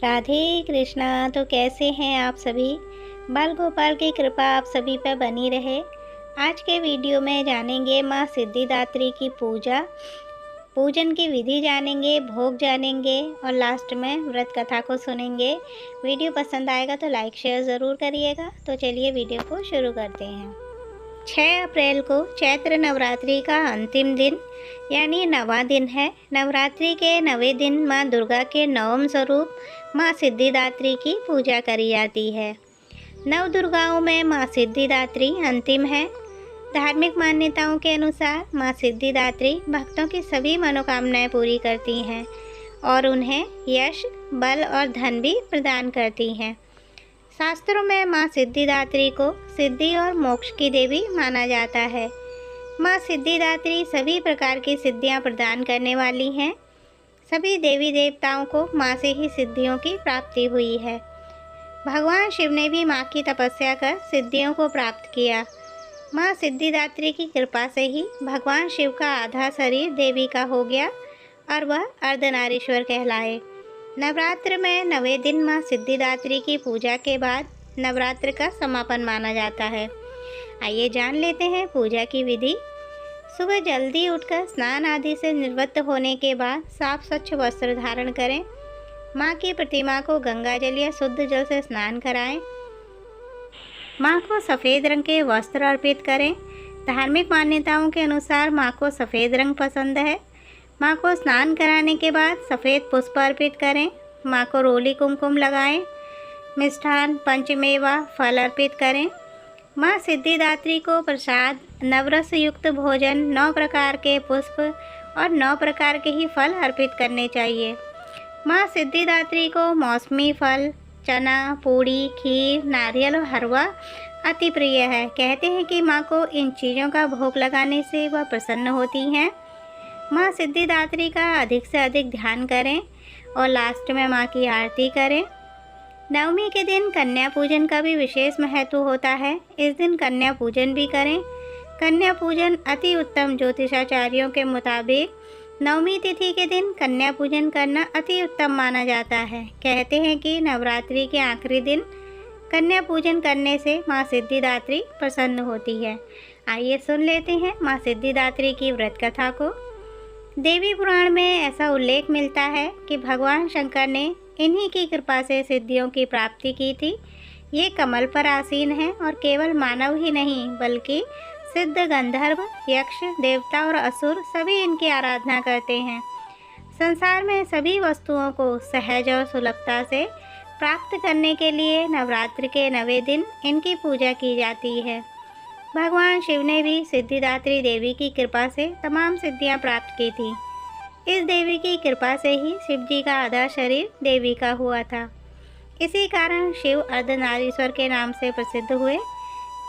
राधे कृष्णा। तो कैसे हैं आप सभी। बाल गोपाल की कृपा आप सभी पर बनी रहे। आज के वीडियो में जानेंगे माँ सिद्धिदात्री की पूजन की विधि जानेंगे, भोग जानेंगे और लास्ट में व्रत कथा को सुनेंगे। वीडियो पसंद आएगा तो लाइक शेयर ज़रूर करिएगा। तो चलिए वीडियो को शुरू करते हैं। 6 अप्रैल को चैत्र नवरात्रि का अंतिम दिन यानी 9वां दिन है। नवरात्रि के 9वें दिन माँ दुर्गा के 9वें स्वरूप माँ सिद्धिदात्री की पूजा करी जाती है। 9 दुर्गाओं में माँ सिद्धिदात्री अंतिम है। धार्मिक मान्यताओं के अनुसार माँ सिद्धिदात्री भक्तों की सभी मनोकामनाएं पूरी करती हैं और उन्हें यश, बल और धन भी प्रदान करती हैं। शास्त्रों में माँ सिद्धिदात्री को सिद्धि और मोक्ष की देवी माना जाता है। माँ सिद्धिदात्री सभी प्रकार की सिद्धियाँ प्रदान करने वाली हैं। सभी देवी देवताओं को माँ से ही सिद्धियों की प्राप्ति हुई है। भगवान शिव ने भी माँ की तपस्या कर सिद्धियों को प्राप्त किया। माँ सिद्धिदात्री की कृपा से ही भगवान शिव का आधा शरीर देवी का हो गया और वह अर्धनारीश्वर कहलाए। नवरात्र में 9वें दिन माँ सिद्धिदात्री की पूजा के बाद नवरात्र का समापन माना जाता है। आइए जान लेते हैं पूजा की विधि। सुबह जल्दी उठकर स्नान आदि से निवृत्त होने के बाद साफ स्वच्छ वस्त्र धारण करें। माँ की प्रतिमा को गंगा जल या शुद्ध जल से स्नान कराएं। माँ को सफ़ेद रंग के वस्त्र अर्पित करें। धार्मिक मान्यताओं के अनुसार माँ को सफ़ेद रंग पसंद है। माँ को स्नान कराने के बाद सफ़ेद पुष्प अर्पित करें। माँ को रोली कुमकुम लगाएं। मिष्ठान, पंचमेवा, फल अर्पित करें। माँ सिद्धिदात्री को प्रसाद, नवरस युक्त भोजन, 9 प्रकार के पुष्प और 9 प्रकार के ही फल अर्पित करने चाहिए। माँ सिद्धिदात्री को मौसमी फल, चना, पूड़ी, खीर, नारियल और हलवा अति प्रिय है। कहते हैं कि माँ को इन चीज़ों का भोग लगाने से वह प्रसन्न होती हैं। माँ सिद्धिदात्री का अधिक से अधिक ध्यान करें और लास्ट में माँ की आरती करें। नवमी के दिन कन्या पूजन का भी विशेष महत्व होता है। इस दिन कन्या पूजन भी करें। कन्या पूजन अति उत्तम ज्योतिषाचार्यों के मुताबिक नवमी तिथि के दिन कन्या पूजन करना अति उत्तम माना जाता है। कहते हैं कि नवरात्रि के आखिरी दिन कन्या पूजन करने से माँ सिद्धिदात्री प्रसन्न होती है। आइए सुन लेते हैं माँ सिद्धिदात्री की व्रत कथा को। देवी पुराण में ऐसा उल्लेख मिलता है कि भगवान शंकर ने इन्हीं की कृपा से सिद्धियों की प्राप्ति की थी। ये कमल पर आसीन हैं और केवल मानव ही नहीं बल्कि सिद्ध, गंधर्व, यक्ष, देवता और असुर सभी इनकी आराधना करते हैं। संसार में सभी वस्तुओं को सहज और सुलभता से प्राप्त करने के लिए नवरात्र के 9वें दिन इनकी पूजा की जाती है। भगवान शिव ने भी सिद्धिदात्री देवी की कृपा से तमाम सिद्धियां प्राप्त की थी। इस देवी की कृपा से ही शिव जी का आधा शरीर देवी का हुआ था। इसी कारण शिव अर्धनारीश्वर के नाम से प्रसिद्ध हुए।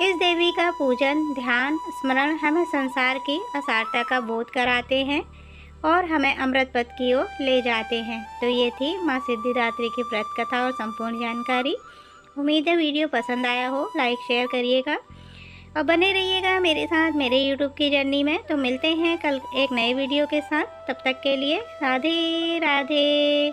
इस देवी का पूजन, ध्यान, स्मरण हमें संसार की असारता का बोध कराते हैं और हमें अमृत पथ की ओर ले जाते हैं। तो ये थी माँ सिद्धिदात्री की व्रत कथा और संपूर्ण जानकारी। उम्मीद है वीडियो पसंद आया हो। लाइक शेयर करिएगा और बने रहिएगा मेरे साथ मेरे यूट्यूब की जर्नी में। तो मिलते हैं कल एक नए वीडियो के साथ। तब तक के लिए राधे राधे।